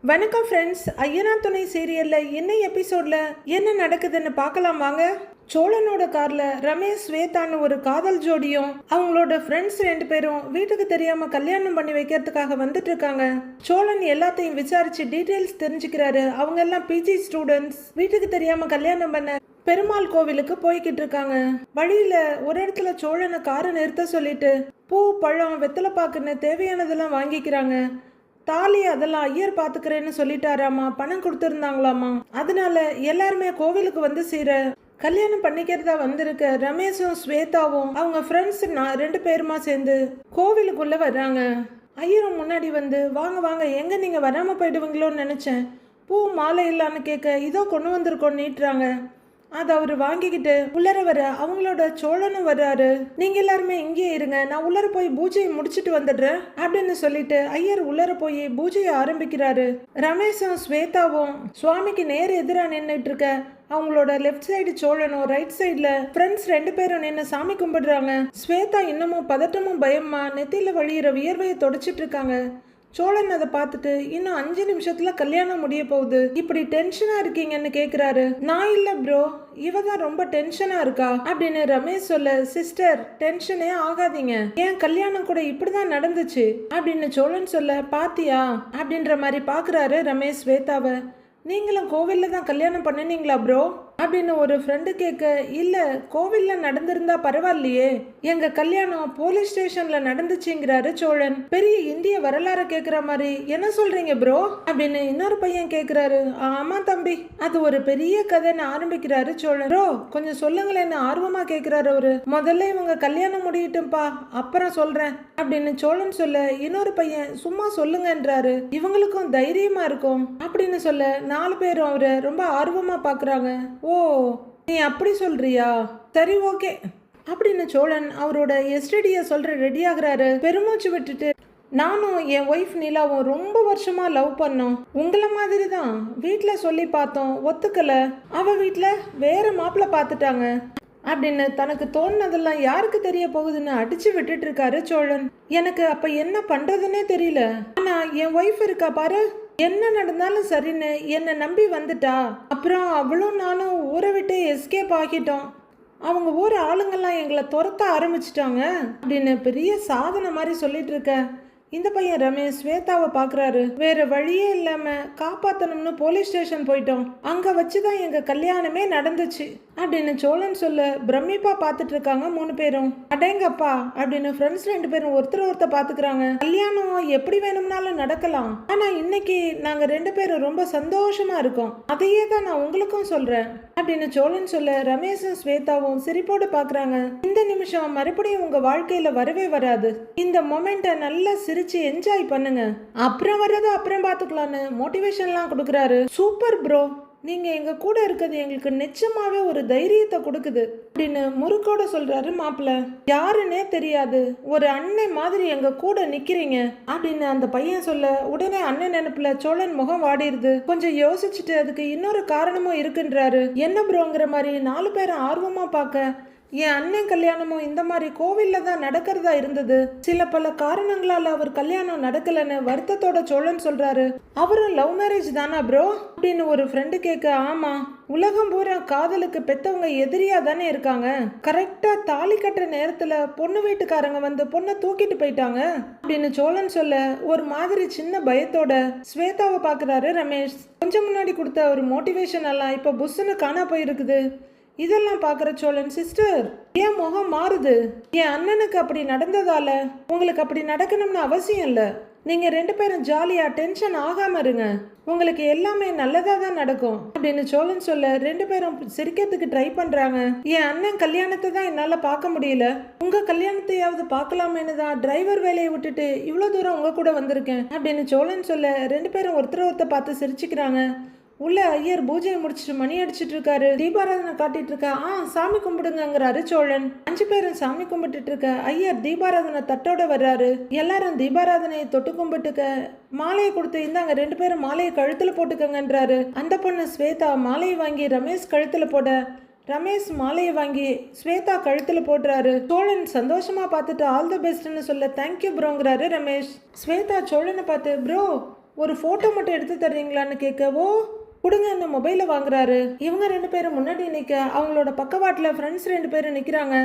வணக்கம் ஃப்ரெண்ட்ஸ். ஐயனார் துணை சீரியலில் என்ன எபிசோடில் என்ன நடக்குதுன்னு பார்க்கலாம் வாங்க. சோழனோட கார்ல ரமேஷ் ஸ்வேதான்னு ஒரு காதல் ஜோடியும் அவங்களோட ஃப்ரெண்ட்ஸ் 2 பேரும் வீட்டுக்கு தெரியாம கல்யாணம் பண்ணி வைக்கிறதுக்காக வந்துட்டு இருக்காங்க. சோழன் எல்லாத்தையும் விசாரிச்சு டீட்டெயில்ஸ் தெரிஞ்சுக்கிறாரு. அவங்க எல்லாம் பிஜி ஸ்டூடெண்ட்ஸ். வீட்டுக்கு தெரியாம கல்யாணம் பண்ண பெருமாள் கோவிலுக்கு போய்கிட்டு இருக்காங்க. வழியில ஒரு இடத்துல சோழனை காரை நிறுத்த சொல்லிட்டு பூ பழம் வெத்தலை பாக்குன்னு தேவையானதெல்லாம் வாங்கிக்கிறாங்க. தாலி அதெல்லாம் ஐயர் பாத்துக்கிறேன்னு சொல்லிட்டாராமா, பணம் கொடுத்துருந்தாங்களாமா. அதனால எல்லாருமே கோவிலுக்கு வந்து சேர கல்யாணம் பண்ணிக்கிறதா வந்திருக்க ரமேஷும் ஸ்வேதாவும் அவங்க ஃப்ரெண்ட்ஸ் 2 பேருமா சேர்ந்து கோவிலுக்குள்ள வர்றாங்க. ஐயரும் முன்னாடி வந்து வாங்க வாங்க, எங்க நீங்க வராம போயிடுவீங்களோன்னு நினைச்சேன், பூ மாலை இல்லான்னு கேட்க இதோ கொண்டு வந்திருக்கோம் நீட்டுறாங்க. அதை அவரு வாங்கிக்கிட்டு உள்ளர வர அவங்களோட சோழனும் வர்றாரு. நீங்க எல்லாருமே இங்கேயே இருங்க, நான் உள்ளர போய் பூஜையை முடிச்சுட்டு வந்துடுறேன் அப்படின்னு சொல்லிட்டு ஐயர் உள்ளர போய் பூஜையை ஆரம்பிக்கிறாரு. ரமேஷும் ஸ்வேதாவும் சுவாமிக்கு நேர் எதிரா நின்றுட்டு இருக்க அவங்களோட லெஃப்ட் சைடு சோழனும் ரைட் சைட்ல ஃப்ரெண்ட்ஸ் 2 பேரும் நின்று சாமி கும்பிடுறாங்க. ஸ்வேதா இன்னமும் பதட்டமும் பயமா நெத்தியில வழியிற வியர்வையை தொடச்சிட்டு இருக்காங்க. சோழன் அதை பார்த்துட்டு இன்னும் 5 நிமிஷத்துல கல்யாணம் முடிய போகுது, இப்படி டென்ஷனா இருக்கீங்கன்னு கேக்குறாரு. நான் இல்ல ப்ரோ, இவ தான் ரொம்ப டென்ஷனா இருக்கா அப்படின்னு ரமேஷ் சொல்ல, சிஸ்டர் டென்ஷனே ஆகாதீங்க, என் கல்யாணம் கூட இப்படிதான் நடந்துச்சு அப்படின்னு சோழன் சொல்ல, பாத்தியா அப்படின்ற மாதிரி பாக்குறாரு ரமேஷ் ஸ்வேதாவை. நீங்களும் கோவில்ல தான் கல்யாணம் பண்ணினீங்களா ப்ரோ அப்படின்னு ஒரு ஃப்ரெண்டு கேட்க, இல்ல கோவில்ல நடந்திருந்தா பரவாயில்லையே, எங்க கல்யாணம் போலீஸ் ஸ்டேஷன்ல நடந்துச்சுங்கிறாரு சோழன். பெரிய இந்திய வரலாறு கேக்குற மாதிரி என்ன சொல்றீங்க ப்ரோ அப்படின்னு இன்னொரு பையன் கேக்குறாரு. ஆமா தம்பி, அது ஒரு பெரிய கதைன்னு ஆரம்பிக்கிறாரு சோழன். ப்ரோ கொஞ்சம் சொல்லுங்களேன்னு ஆர்வமா கேக்குறாரு அவரு. முதல்ல இவங்க கல்யாணம் முடியட்டும்பா, அப்புறம் சொல்றேன் அப்படின்னு சோழன் சொல்ல, இன்னொரு பையன் சும்மா சொல்லுங்கன்றாரு. இவங்களுக்கும் தைரியமா இருக்கும் அப்படின்னு சொல்ல 4 பேரும் அவரை ரொம்ப ஆர்வமா பாக்குறாங்க. ஓ நீ அப்படி சொல்றியா, சரி ஓகே அப்படின்னு சோழன் அவரோட எஸ்டிடிய சொல்ற ரெடி ஆகுறாரு. பெருமூச்சு விட்டுட்டு, நானும் என் ஒய்ஃப் நிலாவும் ரொம்ப வருஷமா லவ் பண்ணோம், உங்களை மாதிரி தான். வீட்டில் சொல்லி பார்த்தோம், ஒத்துக்கல. அவ வீட்டில் வேற மாப்பிள்ளை பார்த்துட்டாங்க அப்படின்னு தனக்கு தோணுனதெல்லாம் யாருக்கு தெரிய போகுதுன்னு அடிச்சு விட்டுட்டு இருக்காரு சோழன். எனக்கு அப்ப என்ன பண்றதுன்னே தெரியல. ஆனா என் ஒய்ஃப் இருக்கா பாரு, என்ன நடந்தாலும் சரின்னு என்னை நம்பி வந்துட்டா. அப்புறம் அவளும் நானும் ஊரை விட்டு எஸ்கேப் ஆகிட்டோம். அவங்க ஊர் ஆளுங்கெல்லாம் எங்களை துரத்த ஆரம்பிச்சிட்டாங்க அப்படின்னு பெரிய சாதனை மாதிரி சொல்லிட்டு இருக்க இந்த பையன் ரமேஷ் ஸ்வேதாவை பாக்குறாரு. வேற வழியே இல்லாம காப்பாத்தணும்னு போலீஸ் ஸ்டேஷன் போயிட்டோம், அங்க வச்சுதான் எங்க கல்யாணமே நடந்துச்சு அப்படின்னு சோழன் சொல்ல பிரமிப்பா பாத்துட்டு இருக்காங்க 3 பேரும். அடேங்கப்பா அப்படின்னு ஃப்ரெண்ட்ஸ் 2 பேரும் ஒருத்தர் பாத்துக்கிறாங்க. கல்யாணம் எப்படி வேணும்னாலும் நடக்கலாம், ஆனா இன்னைக்கு நாங்க 2 பேரும் ரொம்ப சந்தோஷமா இருக்கோம், அதையே தான் நான் உங்களுக்கும் சொல்றேன் அப்படின்னு சோழன் சொல்ல ரமேஷும் ஸ்வேதாவும் சிரிப்போடு பாக்குறாங்க. இந்த நிமிஷம் மறுபடியும் உங்க வாழ்க்கையில வரவே வராது, இந்த மொமெண்ட்டை நல்லா சிரிச்சு என்ஜாய் பண்ணுங்க, அப்புறம் வர்றது அப்புறம் பாத்துக்கலாம்னு மோட்டிவேஷன்லாம் கொடுக்குறாரு. சூப்பர் ப்ரோ, நீங்க எங்க கூட இருக்கிறது எங்களுக்கு நிச்சயமாவே ஒரு தைரியத்தை கொடுக்குது அப்படின்னு முறுக்கோட சொல்றாரு மாப்பிள்ள. யாருன்னே தெரியாது, ஒரு அண்ணன் மாதிரி எங்க கூட நிக்கிறீங்க அப்படின்னு அந்த பையன் சொல்ல, உடனே அண்ணன் நினைப்புல சோழன் முகம் வாடிடுது. கொஞ்சம் யோசிச்சுட்டு அதுக்கு இன்னொரு காரணமும் இருக்குன்றாரு. என்ன ப்ரோங்கிற மாதிரி 4 பேரும் ஆர்வமா பார்க்க, என் அண்ணன் கல்யாணமும் இந்த மாதிரி கோவில்ல தான் நடக்கிறதா இருந்தது, சில பல காரணங்களால அவர் கல்யாணம் நடக்கலன்னு வருத்தத்தோட சோழன் சொல்றாரு. அவரும் லவ் மேரேஜ் தானா ப்ரோ அப்படின்னு ஒரு ஃப்ரெண்டு கேட்க, ஆமா, உலகம் பூரா காதலுக்கு பெத்தவங்க எதிரியா தானே இருக்காங்க, கரெக்டா தாலி கட்டுற நேரத்துல பொண்ணு வீட்டுக்காரங்க வந்து பொண்ணை தூக்கிட்டு போயிட்டாங்க அப்படின்னு சோழன் சொல்ல ஒரு மாதிரி சின்ன பயத்தோட ஸ்வேதாவை பாக்குறாரு ரமேஷ். கொஞ்சம் முன்னாடி கொடுத்த ஒரு மோட்டிவேஷன் எல்லாம் இப்ப புஷ்ன்னு காணா போயிருக்குது. இதெல்லாம் பாக்குற சோழன், சிஸ்டர் ஏன் முகம் மாறுது, என் அண்ணனுக்கு அப்படி நடந்ததால உங்களுக்கு அப்படி நடக்கணும்னு அவசியம் இல்ல, நீங்க 2 பேரும் ஜாலியா டென்ஷன் ஆகாம இருங்க, உங்களுக்கு எல்லாமே நல்லதா தான் நடக்கும் அப்படின்னு சோழன் சொல்ல 2 பேரும் சிரிக்கிறதுக்கு ட்ரை பண்றாங்க. என் அண்ணன் கல்யாணத்தை தான் என்னால பார்க்க முடியல, உங்க கல்யாணத்தையாவது பார்க்கலாமேன்னு தான் டிரைவர் வேலையை விட்டுட்டு இவ்வளவு தூரம் உங்க கூட வந்திருக்கேன் அப்படின்னு சோழன் சொல்ல 2 பேரும் ஒருத்தர் பார்த்து சிரிச்சுக்கிறாங்க. உள்ள ஐயர் பூஜையை முடிச்சுட்டு மணி அடிச்சிட்டு இருக்காரு. தீபாராதனை காட்டிட்டு இருக்க, சாமி கும்பிடுங்கிறாரு சோழன். 5 பேரும் சாமி கும்பிட்டுட்டு இருக்க ஐயர் தீபாராதனை தட்டோட வர்றாரு. எல்லாரும் தீபாராதனையை தொட்டு கும்பிட்டுக்க மாலையை கொடுத்து, இந்தாங்க 2 பேரும் மாலையை கழுத்துல போட்டுக்கங்கன்றாரு. அந்த பொண்ணு ஸ்வேதா மாலையை வாங்கி ரமேஷ் கழுத்துல போட ரமேஷ் மாலையை வாங்கி ஸ்வேதா கழுத்துல போடுறாரு. சோழன் சந்தோஷமா பார்த்துட்டு ஆல் தி பெஸ்ட்னு சொல்ல தேங்க்யூ ப்ரோங்கிறாரு ரமேஷ். ஸ்வேதா சோழனை பார்த்து, ப்ரோ ஒரு போட்டோ மட்டும் எடுத்து தர்றீங்களான்னு கேட்கவோ கொடுங்க அந்த மொபைலை வாங்குறாரு. இவங்க 2 பேரும் முன்னாடி நிற்க அவங்களோட பக்கவாட்டில் ஃப்ரெண்ட்ஸ் 2 பேரும் நிற்கிறாங்க.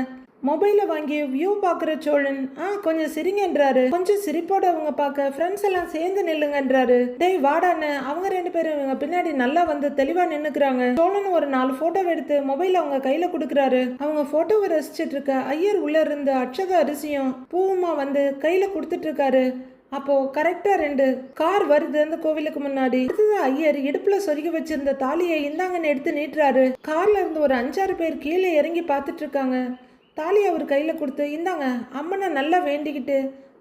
மொபைலை வாங்கி வியூ பார்க்குற சோழன் கொஞ்சம் சிரிங்கன்றாரு. கொஞ்சம் சிரிப்போட அவங்க பார்க்க ஃப்ரெண்ட்ஸ் எல்லாம் சேர்ந்து நில்லுங்கன்றாரு. டேய் வாடான்னு அவங்க 2 பேரும் இவங்க பின்னாடி நல்லா வந்து தெளிவாக நின்னுக்கிறாங்க. சோழன் ஒரு 4 போட்டோவை எடுத்து மொபைல் அவங்க கையில் கொடுக்குறாரு. அவங்க போட்டோவை ரசிச்சிட்டு இருக்க ஐயர் உள்ள இருந்து அட்சத அரிசியும் பூவுமா வந்து கையில் கொடுத்துட்டு இருக்காரு. அப்போ கரெக்டா 2 கார் வருது அந்த கோவிலுக்கு முன்னாடி. ஐயர் இடுப்புல சொருகி வச்சிருந்த தாலியை இந்தாங்கன்னு எடுத்து நீட்டுறாரு. கார்ல இருந்து ஒரு 5-6 பேர் கீழே இறங்கி பார்த்துட்டு இருக்காங்க. தாலியை அவர் கையில கொடுத்து இந்தாங்க அம்மனை நல்லா வேண்டிக்கிட்டு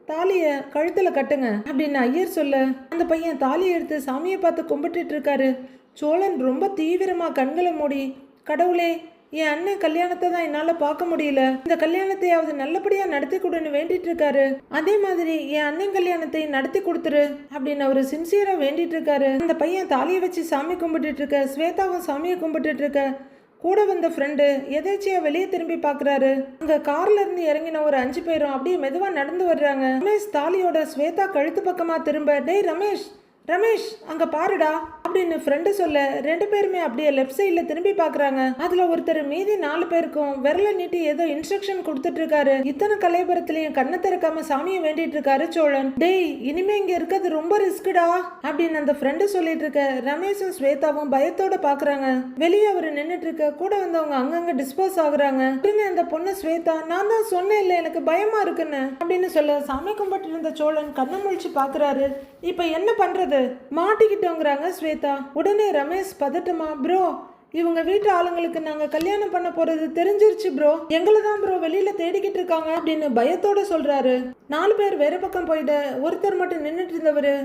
தாலியை கழுத்துல கட்டுங்க அப்படின்னு ஐயர் சொல்ல அந்த பையன் தாலியை எடுத்து சாமியை பார்த்து கும்பிட்டுட்டு இருக்காரு. சோழன் ரொம்ப தீவிரமா கண்களை மூடி கடவுளே என் அண்ணன் கல்யாணத்தை தான் என்னால பார்க்க முடியல, இந்த கல்யாணத்தையாவது நல்லபடியா நடத்தி கொடுன்னு வேண்டிட்டு இருக்காரு. அதே மாதிரி என் அண்ணன் கல்யாணத்தை நடத்தி கொடுத்துரு அப்படின்னு அவரு சின்சியரா வேண்டிட்டு இருக்காரு. அந்த பையன் தாலியை வச்சு சாமி கும்பிட்டுட்டு இருக்க ஸ்வேதாவும் சாமியை கும்பிட்டுட்டு இருக்க கூட வந்த ஃப்ரெண்டு எதேச்சியா வெளியே திரும்பி பாக்குறாரு. அங்க கார்ல இருந்து இறங்கின ஒரு 5 பேரும் அப்படியே மெதுவா நடந்து வர்றாங்க. ரமேஷ் தாலியோட ஸ்வேதா கழுத்து பக்கமா திரும்ப டேய் ரமேஷ் ரமேஷ் அங்க பாருடா அப்படின்னு ஃப்ரெண்டு சொல்ல 2 பேருமே அப்படியே லெஃப்ட் சைட்ல திரும்பி பாக்குறாங்க. அதுல ஒருத்தர் மீதி 4 பேருக்கும் விரல நீட்டி ஏதோ இன்ஸ்ட்ரக்ஷன் கொடுத்துட்டு இருக்காரு. இத்தனை கலைபுரத்திலையும் கண்ணை திறக்காம சாமியை வேண்டிட்டு இருக்காரு சோழன். டேய் இனிமே இங்க இருக்கிறது ரொம்ப ரிஸ்குடா அப்படின்னு அந்த ஃப்ரெண்டு சொல்லிட்டு இருக்க ரமேஷும் ஸ்வேதாவும் பயத்தோட பாக்குறாங்க. வெளியே அவரு நின்னுட்டு இருக்க கூட வந்தவங்க அங்கங்க டிஸ்போஸ் ஆகுறாங்க. அப்படின்னு அந்த பொண்ணு ஸ்வேதா நான் தான் சொன்னேன் இல்ல எனக்கு பயமா இருக்குன்னு அப்படின்னு சொல்ல சாமி கும்பிட்டு இருந்த சோழன் கண்ணை முழிச்சு பாக்குறாரு. இப்ப என்ன பண்றது மாட்டிக்கிட்டோங்கிறாங்க ஸ்வேதா. உடனே ரமேஷ் பதட்டமா ப்ரோ இவங்க வீட்டு ஆளுங்களுக்கு நாங்க கல்யாணம் பண்ண போறது தெரிஞ்சிருச்சு ப்ரோ, எங்களை தான் ப்ரோ வெளியில தேடிக்கிட்டு இருக்காங்க அப்படின்னு பயத்தோட சொல்றாரு. 4 பேர் வேற பக்கம் போயிட்டு ஒருத்தர் மட்டும் நின்றுட்டு இருந்தவரு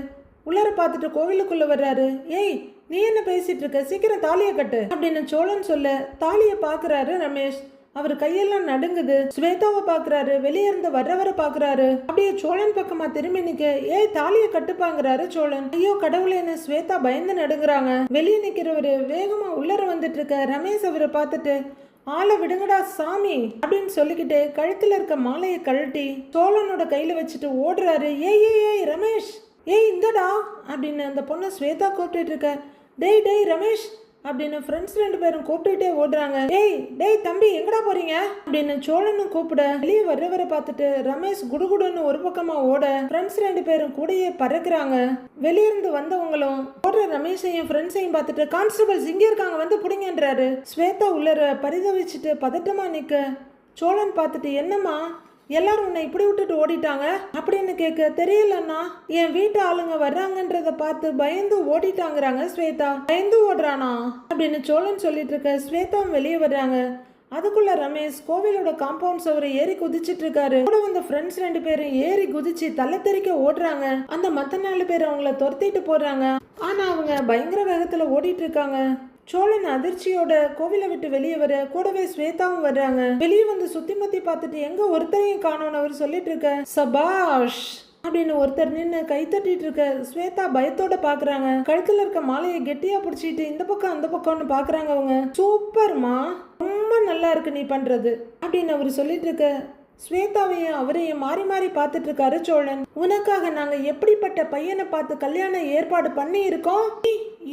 உள்ளர பார்த்துட்டு கோவிலுக்குள்ள வர்றாரு. ஏய் நீ என்ன பேசிட்டு இருக்க, சீக்கிரம் தாலியை கட்டு அப்படின்னு சோழன் சொல்ல தாலியை பாக்குறாரு ரமேஷ். அவர் கையெல்லாம் நடுங்குது. ஸ்வேதாவை பாக்குறாரு, வெளியே இருந்து வர்றவரை பாக்குறாரு. அப்படியே சோழன் பக்கமா திரும்பி நிக்க ஏய் தாலியை கட்டுப்பாங்கிறாரு சோழன். ஐயோ கடவுளேன்னு ஸ்வேதா பயந்து நடுங்குறாங்க. வெளியே நிக்கிறவரு வேகமா உள்ளர வந்துட்டு இருக்க ரமேஷ் அவரை பார்த்துட்டு ஆளை விடுங்கடா சாமி அப்படின்னு சொல்லிக்கிட்டு கழுத்துல இருக்க மாலையை கழட்டி சோழனோட கையில வச்சுட்டு ஓடுறாரு. ஏய் ஏய் ஏய் ரமேஷ் ஏய் இந்தடா அப்படின்னு அந்த பொண்ணு ஸ்வேதா கூப்பிட்டு இருக்க. டேய் டேய் ரமேஷ் அப்படின்னு ஃப்ரெண்ட்ஸ் 2 பேரும் கூப்பிட்டுட்டே ஓடுறாங்க. டேய் டேய் தம்பி எங்கடா போறீங்க அப்படின்னு சோழனும் கூப்பிட வெளியே வர்றவரை பார்த்துட்டு ரமேஷ் குடுகுடுன்னு ஒரு பக்கமா ஓட ஃப்ரெண்ட்ஸ் 2 பேரும் கூடயே பறக்குறாங்க. வெளியிருந்து வந்தவங்களும் ஓடுற ரமேஷையும் ஃப்ரெண்ட்ஸையும் பார்த்துட்டு கான்ஸ்டபிள்ஸ் இங்கே இருக்காங்க வந்து புடிங்கன்றாரு. ஸ்வேதா உள்ளர பரிதவிச்சுட்டு பதட்டமா நிக்க சோழன் பார்த்துட்டு என்னம்மா எல்லாரும் உன்னை இப்படி விட்டுட்டு ஓடிட்டாங்க அப்படின்னு கேட்க தெரியலன்னா என் வீட்டு ஆளுங்க வர்றாங்கன்றத பார்த்து பயந்து ஓடிட்டாங்கிறாங்க ஸ்வேதா. பயந்து ஓடுறானா அப்படின்னு சோழன் சொல்லிட்டு இருக்க ஸ்வேதாவும் வெளியே வர்றாங்க. அதுக்குள்ள ரமேஷ் கோவிலோட காம்பவுண்ட் சுவரை ஏறி குதிச்சிட்டு இருக்காரு. கூட வந்த ஃப்ரெண்ட்ஸ் 2 பேரும் ஏறி குதிச்சு தலை தெறிக்க ஓடுறாங்க. அந்த மத்த 4 பேர் அவங்கள துரத்திட்டு போறாங்க. ஆனா அவங்க பயங்கர வேகத்துல ஓடிட்டு இருக்காங்க. சோழன் அதிர்ச்சியோட கோவிலை விட்டு வெளியே வர கூடவே ஸ்வேதாவும் வர்றாங்க. வெளியே வந்து சுத்தி முத்தி பார்த்துட்டு எங்க ஒருத்தரையும் காணோன்னு அவர் சொல்லிட்டு இருக்க சபாஷ் அப்படின்னு ஒருத்தர் நின்று கை தட்டிட்டு இருக்க ஸ்வேதா பயத்தோட பாக்குறாங்க. கழுத்துல இருக்க மாலையை கெட்டியா பிடிச்சிட்டு இந்த பக்கம் அந்த பக்கம்னு பாக்குறாங்க. அவங்க சூப்பர்மா ரொம்ப நல்லா இருக்கு நீ பண்றது அப்படின்னு அவர் சொல்லிட்டு இருக்க ஸ்வேதாவையும் அவரையும் மாறி மாறி பார்த்துட்டு இருக்காரு சோழன். உனக்காக நாங்க எப்படிப்பட்ட பையனை பார்த்து கல்யாணம் ஏற்பாடு பண்ணி இருக்கோம்,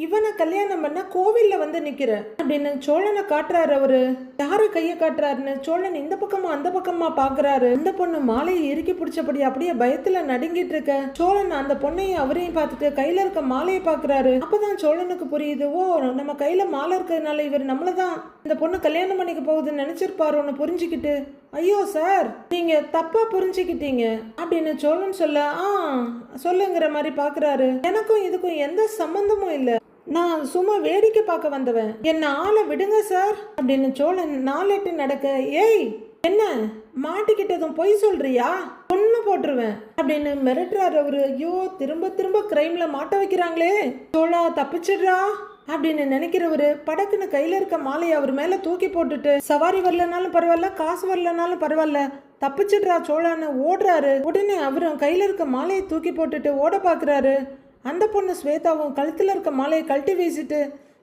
இவனை கல்யாணம் பண்ண கோவில்ல வந்து நிக்கிற அப்படின்னு சோழனை காட்டுறாரு. அவரு யாரு கைய காட்டுறாருன்னு சோழன் இந்த பக்கமா அந்த பக்கமா பாக்குறாரு. அந்த பொண்ணு மாலையை இறுக்கி பிடிச்சபடி அப்படியே பயத்துல நடுங்கிட்டு இருக்க சோழன் அந்த பொண்ணையும் அவரையும் பார்த்துட்டு கையில இருக்க மாலையை பாக்குறாரு. அப்பதான் சோழனுக்கு புரியுது, ஓ நம்ம கையில மாலை இருக்கிறதுனால இவர் நம்மளதான் இந்த பொண்ணு கல்யாணம் பண்ணிக்க போகுதுன்னு நினைச்சிருப்பாருன்னு புரிஞ்சுக்கிட்டு ஐயோ சார் நீங்க தப்பா புரிஞ்சுக்கிட்டீங்க அப்படின்னு சோழன் சொல்ல சொல்லுங்கிற மாதிரி பாக்குறாரு. எனக்கும் இதுக்கும் எந்த சம்பந்தமும் இல்ல, நான் சும்மா வேடிக்கை பார்க்க வந்தவன், என்ன ஆளை விடுங்க சார் அப்படின்னு சோழன் 4 எட்டு நடக்க ஏய் என்ன மாட்டிக்கிட்டதும் பொய் சொல்றியா பொண்ணு போட்டுருவேன் அப்படின்னு மிரட்டுறாரு அவரு. ஐயோ திரும்ப திரும்ப கிரைம்ல மாட்ட வைக்கிறாங்களே, சோழா தப்பிச்சிடுறா அப்படின்னு நினைக்கிறவரு படக்குன்னு கையில இருக்க மாலையை அவர் மேல தூக்கி போட்டுட்டு சவாரி வரலனாலும் பரவாயில்ல காசு வரலனாலும் பரவாயில்ல தப்பிச்சிடுறா சோழான்னு ஓடுறாரு. உடனே அவரும் கையில இருக்க மாலையை தூக்கி போட்டுட்டு ஓட பாக்குறாரு. அந்த பொண்ணு ஸ்வேதாவும் கழுத்துல இருக்க மாலையை கழட்டி வீசிட்டு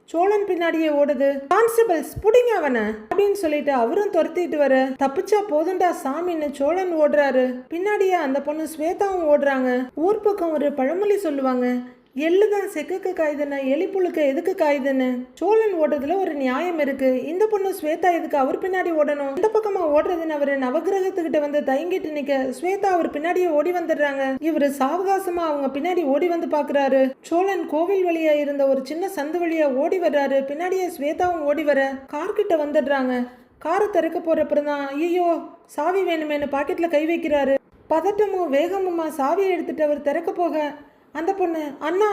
சோழன் பின்னாடியே ஓடுது. கான்ஸ்டபிள்ஸ் புடிங்க அவனை அப்படின்னு சொல்லிட்டு அவரும் துரத்திட்டு வர தப்பிச்சா போதுண்டா சாமின்னு சோழன் ஓடுறாரு. பின்னாடியே அந்த பொண்ணு ஸ்வேதாவும் ஓடுறாங்க. ஊர் பக்கம் ஒரு பழமொழி சொல்லுவாங்க, எள்ளு தான் செக்குக்கு காயுதுன்னு, எலிப்புழுக்கு எதுக்கு காயுதுன்னு. சோழன் ஓடுறதுல ஒரு நியாயம் இருக்கு. இந்த பொண்ணு ஸ்வேதா எதுக்கு அவர் பின்னாடி ஓடணும்? இந்த பக்கமா ஓடுறதுன்னு அவரு நவகிரகத்துக்கிட்ட வந்து தயங்கிட்டு நிக்க ஸ்வேதா அவர் பின்னாடியே ஓடி வந்துடுறாங்க. இவரு சாவகாசமா அவங்க பின்னாடி ஓடி வந்து பாக்குறாரு. சோழன் கோவில் வழியா இருந்த ஒரு சின்ன சந்து வழியா ஓடி வர்றாரு. பின்னாடியே ஸ்வேதாவும் ஓடி வர கார் கிட்ட வந்துடுறாங்க. காரை திறக்க போறப்பறம் தான் ஐயோ சாவி வேணுமேனு பாக்கெட்ல கை வைக்கிறாரு. பதட்டமும் வேகமுமா சாவியை எடுத்துட்டு அவர் திறக்க போக அந்த பொண்ணு அண்ணா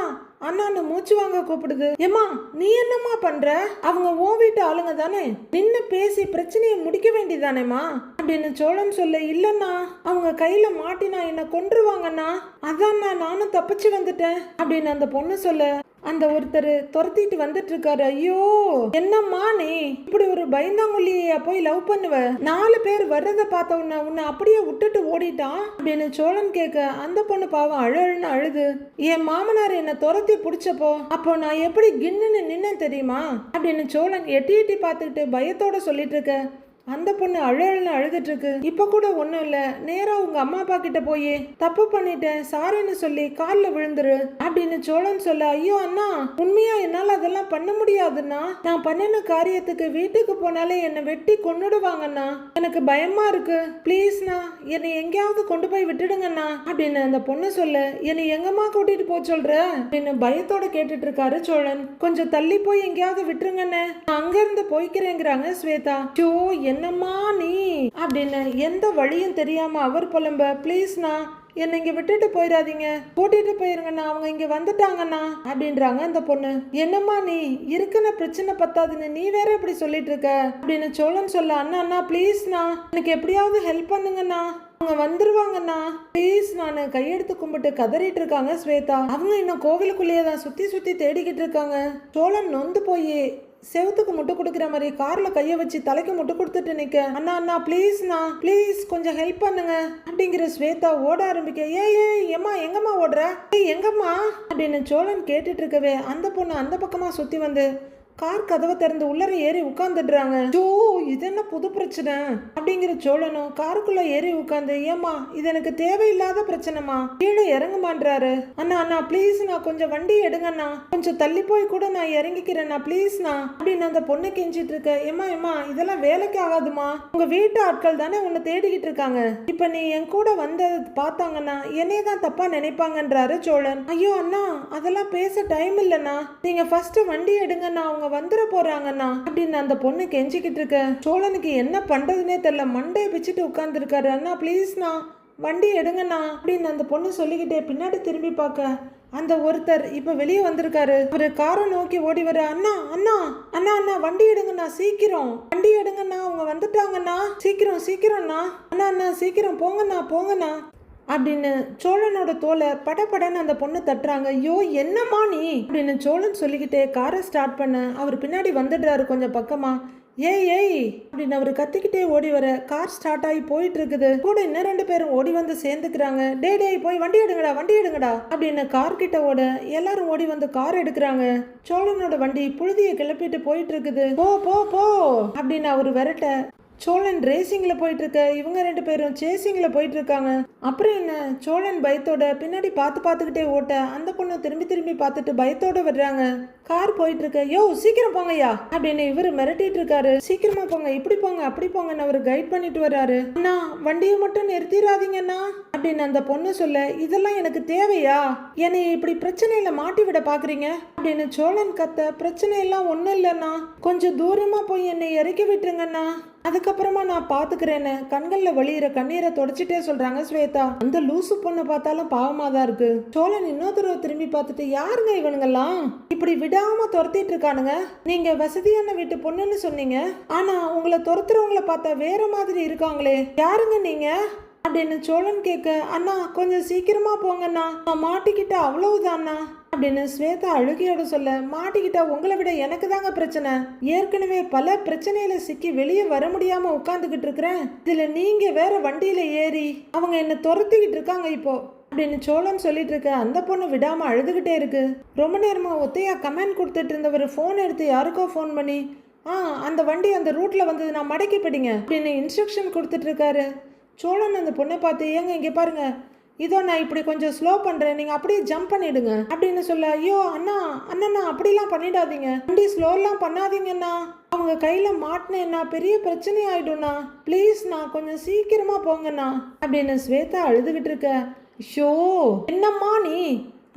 அண்ணான்னு மூச்சு வாங்க கூப்பிடுது. ஏமா நீ என்னம்மா பண்ற? அவங்க ஓ வீட்டு ஆளுங்க தானே, நின்னு பேசி பிரச்சனையை முடிக்க வேண்டியதானேமா அப்படின்னு சோழன் சொல்ல. இல்லண்ணா அவங்க கையில மாட்டினா என்ன கொன்றுவாங்கண்ணா, அதான்ண்ணா நானும் தப்பிச்சு வந்துட்டேன் அப்படின்னு அந்த பொண்ணு சொல்ல அந்த ஒருத்தர் துரத்திட்டு வந்துட்டு இருக்காரு. ஐயோ என்னம்மா நீ இப்படி ஒரு பயந்தாங்குள்ளியா போய் லவ் பண்ணுவ? 4 பேர் வர்றத பார்த்த உன்னை அப்படியே விட்டுட்டு ஓடிட்டான் அப்படின்னு சோழன் கேட்க அந்த பொண்ணு பாவம் அழுன்னு அழுது. என் மாமனார் என்ன துரத்தி பிடிச்சப்போ அப்போ நான் எப்படி கின்னுன்னு நின்னேன் தெரியுமா அப்படின்னு சோழன் எட்டி எட்டி பார்த்துக்கிட்டு பயத்தோட சொல்லிட்டு இருக்க. அந்த பொண்ணு அழுன்னு அழுதுட்டு இருக்கு. இப்ப கூட ஒண்ணும் இல்ல, நேரா உங்க அம்மா அப்பா கிட்ட போய் தப்பு பண்ணிட்டேன் சாரின்னு சொல்லி கால்ல விழுந்துரு அப்படின்னு சோழன் சொல்ல. ஐயோ அண்ணா உண்மையா என்னால அதெல்லாம் பண்ண முடியாதுன்னா, நான் பண்ணின காரியத்துக்கு வீட்டுக்கு போனாலே என்னை வெட்டி கொன்னுடுவாங்கண்ணா, எனக்கு பயமா இருக்கு, பிளீஸ்ண்ணா என்னை எங்கேயாவது கொண்டு போய் விட்டுடுங்கண்ணா அப்படின்னு அந்த பொண்ணு சொல்ல. என்னை எங்கம்மா கூட்டிட்டு போ சொல்ற அப்படின்னு பயத்தோட கேட்டுட்டு இருக்காரு சோழன். கொஞ்சம் தள்ளி போய் எங்கேயாவது விட்டுருங்கண்ணே, அங்க இருந்து போய்க்கிறேங்கிறாங்க ஸ்வேதா. என்னம்மா நீ அப்படின்னு எந்த வழியும் தெரியாம அவர் புலம்ப. பிளீஸ்ண்ணா என்னை இங்க விட்டுட்டு போயிடாதீங்க, கூட்டிட்டு போயிருங்கண்ணா, அவங்க இங்க வந்துட்டாங்கண்ணா அப்படின்றாங்க அந்த பொண்ணு. என்னம்மா நீ இருக்குன பிரச்சனை பத்தாதுன்னு நீ வேற இப்படி சொல்லிட்டு இருக்க அப்படின்னு சோழன் சொல்ல. அண்ணா அண்ணா பிளீஸ்ண்ணா எனக்கு எப்படியாவது ஹெல்ப் பண்ணுங்கண்ணா, அவங்க வந்துருவாங்கண்ணா ப்ளீஸ். நான் கையெடுத்து கும்பிட்டு கதறிட்டு இருக்காங்க ஸ்வேதா. அவங்க இன்னும் கோவிலுக்குள்ளேயே தான் சுத்தி சுத்தி தேடிக்கிட்டு இருக்காங்க. சோழன் நொந்து போய் செவத்துக்கு முட்டு கொடுக்குற மாதிரி கார்ல கைய வச்சு தலைக்கு முட்டு கொடுத்துட்டு நிக்க. அண்ணா அண்ணா பிளீஸ்ண்ணா ப்ளீஸ் கொஞ்சம் ஹெல்ப் பண்ணுங்க அப்படிங்கிற ஸ்வேதா ஓட ஆரம்பிக்க. ஏய் எம்மா எங்கம்மா ஓடுற, எங்கம்மா அப்படின்னு சோழன் கேட்டுட்டு இருக்கவே அந்த பொண்ணு அந்த பக்கமா சுத்தி வந்து கார் கதவை திறந்து உள்ளர ஏறி உட்கார்ந்துடுறாங்க. ஜோ இது என்ன புது பிரச்சனை அப்படிங்கிற சோழனும் காருக்குள்ள ஏறி உட்கார்ந்து ஏமா இது எனக்கு தேவையில்லாத பிரச்சனைமா, கீழே இறங்குமான்றாரு. அண்ணா அண்ணா பிளீஸ் நான் கொஞ்சம் வண்டி எடுங்கண்ணா, கொஞ்சம் தள்ளி போய் கூட நான் இறங்கிக்கிறேண்ணா பிளீஸ்ண்ணா அப்படின்னு அந்த பொண்ணு கெஞ்சிட்டு இருக்க. ஏமா இதெல்லாம் வேலைக்கு ஆகாதுமா, உங்க வீட்டு ஆட்கள் தானே உன்னை தேடிக்கிட்டு இருக்காங்க, இப்ப நீ என் கூட வந்த பார்த்தாங்கன்னா என்னையே தான் தப்பா நினைப்பாங்கன்றாரு சோழன். ஐயோ அண்ணா அதெல்லாம் பேச டைம் இல்லைண்ணா, நீங்க ஃபர்ஸ்ட் வண்டி எடுங்கண்ணா, அவங்க வந்துட போறாங்கண்ணா அப்படின்னு அந்த பொண்ணு கெஞ்சிக்கிட்டு இருக்க. சோழனுக்கு என்ன பண்றதுன்னே தெரியல, மண்டையை பிச்சுட்டு உட்கார்ந்து இருக்காரு. அண்ணா பிளீஸ்ண்ணா வண்டி எடுங்கண்ணா அப்படின்னு அந்த பொண்ணு சொல்லிக்கிட்டே பின்னாடி திரும்பி பார்க்க அந்த ஒருத்தர் இப்ப வெளியே வந்திருக்காரு. அவரு காரை நோக்கி ஓடி வர. அண்ணா அண்ணா அண்ணா அண்ணா வண்டி எடுங்கண்ணா, சீக்கிரம் வண்டி எடுங்கண்ணா, அவங்க வந்துட்டாங்கண்ணா, சீக்கிரம் சீக்கிரம்ண்ணா, அண்ணா அண்ணா சீக்கிரம் போங்கண்ணா போங்கண்ணா அப்படின்னு சோழனோட தோலை படப்படன்னு அந்த பொண்ணு தட்டுறாங்க. ஐயோ என்னம்மா நீ அப்படின்னு சோழன் சொல்லிக்கிட்டே காரை ஸ்டார்ட் பண்ண அவர் பின்னாடி வந்துடுறாரு கொஞ்சம் பக்கமா. ஏய் அப்படின்னு அவர் கத்திக்கிட்டே ஓடி வர கார் ஸ்டார்ட் ஆகி போயிட்டு இருக்குது. கூட இன்னும் 2 பேரும் ஓடி வந்து சேர்ந்துக்கிறாங்க. டேய் போய் வண்டி எடுங்கடா அப்படின்னு கார் கிட்ட ஓட எல்லாரும் ஓடி வந்து கார் எடுக்கிறாங்க. சோழனோட வண்டி புழுதியை கிளப்பிட்டு போயிட்டு இருக்குது. போ அப்படின்னு அவர் விரட்ட சோழன் ரேசிங்ல போயிட்டு இருக்க, இவங்க 2 பேரும் சேசிங்ல போயிட்டு இருக்காங்க. அப்புறம் என்ன சோழன் பயத்தோட பின்னாடி பார்த்துக்கிட்டே ஓட்ட அந்த பொண்ணு திரும்பி பார்த்துட்டு பயத்தோட வர்றாங்க. கார் போயிட்டு இருக்க. யோ சீக்கிரம் போங்கய்யா அப்படின்னு இவரு மிரட்டிட்டு இருக்காரு. சீக்கிரமா போங்க, இப்படி போங்க அப்படி போங்கன்னு அவரு கைட் பண்ணிட்டு வர்றாரு. அண்ணா வண்டியை மட்டும் நிறுத்திடாதீங்கண்ணா அப்படின்னு அந்த பொண்ணு சொல்ல. இதெல்லாம் எனக்கு தேவையா, என்னை இப்படி பிரச்சனையில மாட்டி விட பாக்குறீங்க அப்படின்னு சோழன் கத்த. பிரச்சனை எல்லாம் ஒண்ணும் இல்லைண்ணா, கொஞ்சம் தூரமா போய் என்னை இறக்கி விட்டுருங்கண்ணா, அதுக்கப்புறமா நான் பாத்துக்கிறேன்னு கண்கள்ல வழியிற கண்ணீரை தொடச்சிட்டே சொல்றாங்க ஸ்வேதா. அந்த லூசு பொண்ணை பார்த்தாலும் பாவமா தான் இருக்கு. சோழன் இன்னொரு தடவை திரும்பி பார்த்துட்டு யாருங்க இவனுங்கெல்லாம் இப்படி விடாம துரத்திட்டு இருக்கானுங்க, நீங்க வசதியான வீட்டு பொண்ணுன்னு சொன்னீங்க, ஆனா உங்களை துரத்துறவங்களை பார்த்தா வேற மாதிரி இருக்காங்களே, யாருங்க நீங்க அப்படின்னு சோழன் கேட்க. அண்ணா கொஞ்சம் சீக்கிரமா போங்கண்ணா, நான் மாட்டிக்கிட்ட அவ்வளவுதாண்ணா அப்படின்னு ஸ்வேதா அழுகையோட சொல்ல. மாட்டிக்கிட்டா உங்களை விட எனக்கு தாங்க பிரச்சனை, ஏற்கனவே பல பிரச்சனையில சிக்கி வெளியே வர முடியாம உட்காந்துக்கிட்டு இருக்கிறேன், இதுல நீங்க வேற வண்டியில ஏறி அவங்க என்ன துரத்திக்கிட்டு இருக்காங்க இப்போ அப்படின்னு சோழன் சொல்லிட்டு இருக்க. அந்த பொண்ணு விடாம அழுதுகிட்டே இருக்கு. ரொம்ப நேரமா ஒத்தையா கமெண்ட் கொடுத்துட்டு இருந்தவர் போன் எடுத்து யாருக்கோ போன் பண்ணி அந்த வண்டி அந்த ரூட்ல வந்தது, நான் மடக்கி படிங்க அப்படின்னு இன்ஸ்ட்ரக்ஷன் கொடுத்துட்டு இருக்காரு. சோழன் அந்த பொண்ணை பார்த்து ஏங்க இங்க பாருங்க, இதோ நான் இப்படி கொஞ்சம் ஸ்லோ பண்றேன், நீங்க அப்படியே ஜம்ப் பண்ணிடுங்க அப்படின்னு சொல்ல, ஐயோ அண்ணா அண்ணா அப்படிலாம் பண்ணிடாதீங்க, வண்டி ஸ்லோலாம் பண்ணாதீங்கண்ணா, அவங்க கையில மாட்டினேன்னா பெரிய பிரச்சனை ஆயிடும்ண்ணா, ப்ளீஸ்ண்ணா கொஞ்சம் சீக்கிரமா போங்கண்ணா அப்படின்னு ஸ்வேதா அழுதுகிட்டு இருக்க. ஷோ என்னம்மா நீ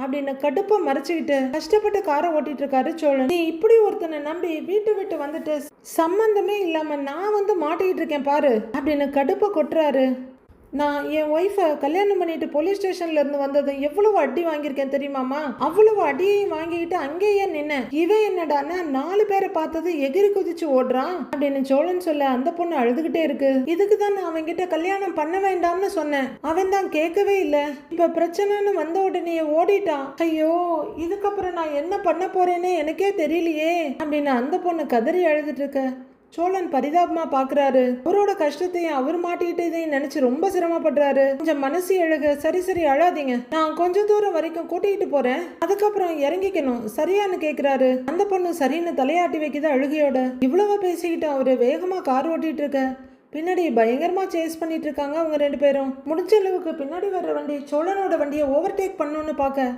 அப்படின்னு கடுப்பை மறைச்சுக்கிட்டு கஷ்டப்பட்டு காரை ஓட்டிட்டு இருக்காரு சோழன். நீ இப்படி ஒருத்தனை நம்பி வீட்டு விட்டு வந்துட்டு சம்பந்தமே இல்லாம நான் வந்து மாட்டிக்கிட்டு இருக்கேன் பாரு அப்படின்னு கடுப்பை கொட்டுறாரு. நான் என் ஒய்ஃபை கல்யாணம் பண்ணிட்டு போலீஸ் ஸ்டேஷன்ல இருந்து வந்தது எவ்வளவு அடி வாங்கியிருக்கேன் தெரியுமாமா, அவ்வளவு அடியை வாங்கிக்கிட்டு அங்கேயே நின்ன, இவன் என்னடான்னா 4 பேரை பார்த்தது எகிரி குதிச்சு ஓடுறான் அப்படின்னு சோழன் சொல்ல அந்த பொண்ணு அழுதுகிட்டே இருக்கு. இதுக்கு தான் நான் அவன்கிட்ட கல்யாணம் பண்ண வேண்டாம்னு சொன்னேன், அவன் தான் கேட்கவே இல்லை, இப்ப பிரச்சனைன்னு வந்த உடனே ஓடிட்டான், ஐயோ இதுக்கப்புறம் நான் என்ன பண்ண போறேன்னு எனக்கே தெரியலையே அப்படின்னு அந்த பொண்ணு கதறி அழுதுட்டு இருக்க. சோழன் பரிதாபமா பாக்குறாரு. அவரோட கஷ்டத்தையும் அவர் மாட்டிக்கிட்டதையும் நினைச்சு ரொம்ப சிரமப்படுறாரு. கொஞ்சம் மனசு எழுக, சரி சரி அழாதீங்க, நான் கொஞ்ச தூரம் வரைக்கும் கூட்டிகிட்டு போறேன், அதுக்கப்புறம் இறங்கிக்கணும் சரியான்னு கேக்குறாரு. அந்த பொண்ணு சரின்னு தலையாட்டி வைக்குது அழுகையோட. இவ்வளவு பேசிக்கிட்டு அவரு வேகமா கார் ஓட்டிட்டு இருக்க. பின்னாடி பயங்கரமா சேஸ் பண்ணிட்டு இருக்காங்க அவங்க 2 பேரும். முடிஞ்ச அளவுக்கு பின்னாடி வர்ற வண்டி சோழனோட வண்டியை ஓவர்டேக் பண்ணணும்னு பார்க்க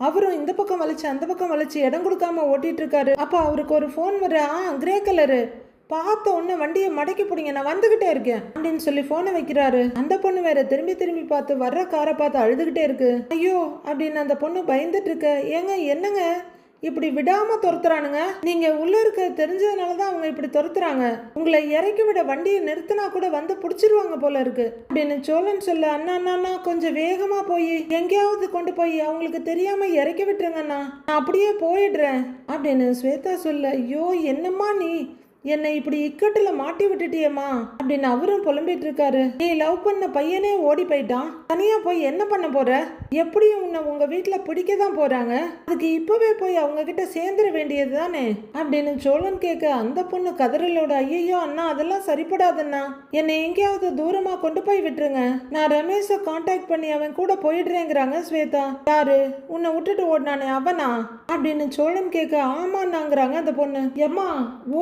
அவரும் இந்த பக்கம் வலிச்சு அந்த பக்கம் வலிச்சு இடம் கொடுக்காம ஓட்டிட்டு இருக்காரு. அப்ப அவருக்கு ஒரு போன் வர, கிரே கலரு, பார்த்த உடனே வண்டியை மடக்கி பிடிங்க, நான் வந்துகிட்டே இருக்கேன் அப்படின்னு சொல்லி போனை வைக்கிறாரு. அந்த பொண்ணு வேற திரும்பி திரும்பி பார்த்து வர்ற காரை பார்த்து அழுதுகிட்டே இருக்கு. ஐயோ அப்படின்னு அந்த பொண்ணு பயந்துட்டு இருக்க. ஏங்க என்னங்க இப்படி விடாம துரத்துறானுங்க, நீங்க உள்ள இருக்க தெரிஞ்சதுனாலதான் அவங்க இப்படி துரத்துறாங்க, உங்களை இறக்கி விட வண்டியை நிறுத்தினா கூட வந்து புடிச்சிருவாங்க போல இருக்கு அப்படின்னு சோழன் சொல்ல, அண்ணா அண்ணா கொஞ்சம் வேகமா போய் எங்கேயாவது கொண்டு போய் அவங்களுக்கு தெரியாம இறக்கி விட்டுருங்கண்ணா, நான் அப்படியே போயிடுறேன் அப்படின்னு ஸ்வேதா சொல்ல. ஐயோ என்னம்மா நீ என்னை இப்படி இக்கட்டுல மாட்டி விட்டுட்டியம்மா அப்படின்னு அவரும் புலம்பிட்டு இருக்காரு. நீ லவ் பண்ண பையனே ஓடி போயிட்டான், தனியா போய் என்ன பண்ண போற, எப்படியும் உன்னை உங்க வீட்டுல பிடிக்க தான் போறாங்க, அதுக்கு இப்பவே போய் அவங்க கிட்ட சேர்ந்துட வேண்டியது தானே அப்படின்னு சோழன் கேட்க அந்த பொண்ணு கதறலோட, ஐயோ அண்ணா அதெல்லாம் சரிப்படாதண்ணா, என்னை எங்கேயாவது தூரமா கொண்டு போய் விட்டுருங்க, நான் ரமேஷை கான்டாக்ட் பண்ணி அவன் கூட போயிடுறேங்கிறாங்க ஸ்வேதா. யாரு உன்னை விட்டுட்டு ஓடினானே அவனா அப்படின்னு சோழன் கேட்க, ஆமாண்ணாங்கிறாங்க அந்த பொண்ணு. எம்மா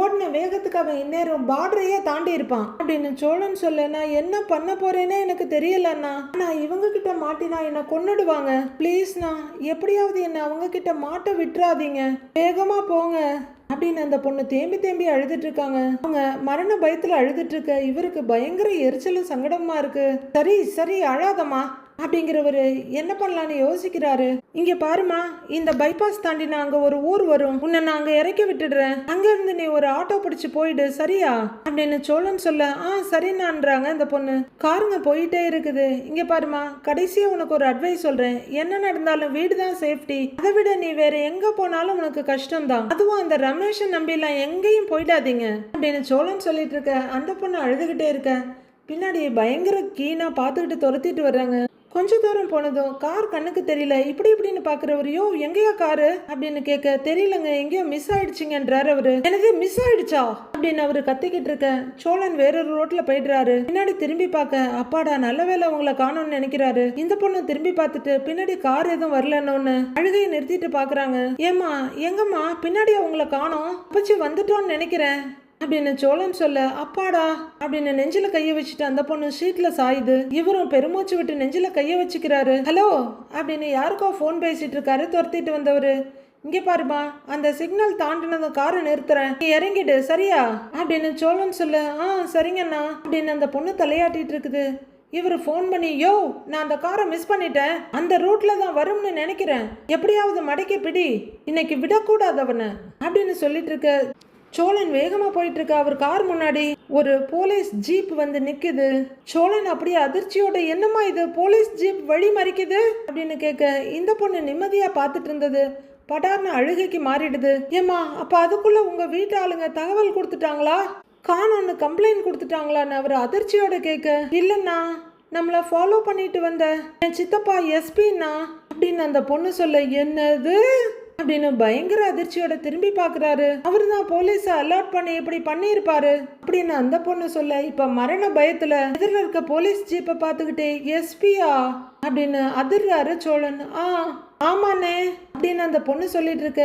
ஓடின வேகத்துக்கு அவன் இந்நேரம் பார்டரையே தாண்டி இருப்பான் அப்படின்னு சோழன் சொல்ல, நான் என்ன பண்ண போறேனே எனக்கு தெரியலண்ணா, நான் இவங்க கிட்ட மாட்டினா என்ன கொன்னுடுவாங்க, ப்ளீஸ்ண்ணா எப்படியாவது என்ன அவங்க கிட்ட மாட்ட விட்டுறாதீங்க, வேகமா போங்க அப்படின்னு அந்த பொண்ணு தேம்பி தேம்பி அழுதுட்டு இருக்காங்க. அவங்க மரண பயத்துல அழுதுட்டு இருக்க இவருக்கு பயங்கர எரிச்சலும் சங்கடமா இருக்கு. சரி சரி அழாதம்மா அப்படிங்கிறவரு என்ன பண்ணலான்னு யோசிக்கிறாரு. இங்க பாருமா, இந்த பைபாஸ் தாண்டி நாங்க ஒரு ஊர் வரும், உன்னை நாங்க இறக்கி விட்டுடுறேன், அங்க இருந்து நீ ஒரு ஆட்டோ பிடிச்சு போயிடு சரியா அப்படின்னு சோழன் சொல்ல, சரின்னான்றாங்க அந்த பொண்ணு. காருங்க போயிட்டே இருக்குது. இங்க பாருமா, கடைசியா உனக்கு ஒரு அட்வைஸ் சொல்றேன், என்ன நடந்தாலும் வீடு தான் சேஃப்டி, அதை விட நீ வேற எங்க போனாலும் உனக்கு கஷ்டம் தான், அதுவும் அந்த ரமேஷை நம்பிலாம் எங்கேயும் போயிடாதீங்க அப்படின்னு சோழன் சொல்லிட்டு இருக்க. அந்த பொண்ணு அழுதுகிட்டே இருக்க. பின்னாடி பயங்கர கீனா பார்த்துக்கிட்டு துரத்திட்டு வர்றாங்க. கொஞ்ச தூரம் போனதும் கார் கண்ணுக்கு தெரியல, இப்படி இப்படின்னு பாக்குறவர், யோ எங்கேயா காரு அப்படின்னு கேட்க, தெரியலங்க எங்கேயோ மிஸ் ஆயிடுச்சுங்கன்றாரு அவரு. எனக்கு மிஸ் ஆயிடுச்சா அப்படின்னு அவரு கத்திக்கிட்டு இருக்க. சோழன் வேறொரு ரோட்ல போயிடுறாரு. பின்னாடி திரும்பி பார்க்க, அப்பாடா நல்ல வேலை உங்களை காணும்னு நினைக்கிறாரு. இந்த பொண்ணு திரும்பி பார்த்துட்டு பின்னாடி கார் எதுவும் வரலன்னு அழுகையை நிறுத்திட்டு பாக்குறாங்க. ஏமா எங்கம்மா பின்னாடி அவங்கள காணோம், அப்பச்சி வந்துட்டோன்னு நினைக்கிறேன் அப்படின்னு சோழன் சொல்ல, அப்பாடா அப்படின்னு நெஞ்சில கைய வச்சுட்டு அந்த பொண்ணு ஷீட்ல சாயுது. இவரும் பெருமூச்சு விட்டு நெஞ்சில கைய வச்சுக்கிறாரு. ஹலோ அப்படின்னு யாருக்கோ போன் பேசிட்டு இருக்காரு துரத்திட்டு வந்தவரு. இங்க பாருமா, அந்த சிக்னல் தாண்டினதும் காரை நிறுத்துறேன், நீ இறங்கிடு சரியா அப்படின்னு சோழன் சொல்ல, சரிங்கண்ணா அப்படின்னு அந்த பொண்ணு தலையாட்டிட்டு இருக்குது. இவர் போன் பண்ணி, யோ நான் அந்த காரை மிஸ் பண்ணிட்டேன், அந்த ரூட்ல தான் வரும்னு நினைக்கிறேன், எப்படியாவது மடக்கி பிடி, இன்னைக்கு விடக்கூடாதவன அப்படின்னு சொல்லிட்டு இருக்க. சோழன் வேகமா போயிட்டு இருக்க. அவர் கார் முன்னாடி ஒரு போலீஸ் ஜீப் வந்து நிக்குது. சோழன் அப்படியே அதிர்ச்சியோட, என்னம்மா இது போலீஸ் ஜீப் வழி மறிக்குது அப்படின்னு கேட்க, இந்த பொண்ணு நிம்மதியா பார்த்துட்டு இருந்தது படார்னு அழுகைக்கு மாறிடுது. ஏமா அப்ப அதுக்குள்ள உங்க வீட்டு ஆளுங்க தகவல் கொடுத்துட்டாங்களா, காணோன்னு கம்ப்ளைண்ட் கொடுத்துட்டாங்களான்னு அவர் அதிர்ச்சியோட கேட்க, இல்லைண்ணா நம்மள ஃபாலோ பண்ணிட்டு வந்த என் சித்தப்பா எஸ்பின்னா அப்படின்னு அந்த பொண்ணு சொல்ல, என்னது அப்படின்னு பயங்கர அதிர்ச்சியோட திரும்பி பாக்குறாரு. அவரு தான் போலீஸ அலர்ட் பண்ணி இப்படி பண்ணிருப்பாரு அப்படின்னு அந்த பொண்ணு சொல்ல, இப்ப மரண பயத்துல எதிரில் இருக்க போலீஸ் ஜீப்பை பார்த்துக்கிட்டே, எஸ்பியா அப்படின்னு அதிர்றாரு சோழன். ஆமாண்ணே அப்படின்னு அந்த பொண்ணு சொல்லிட்டு இருக்க.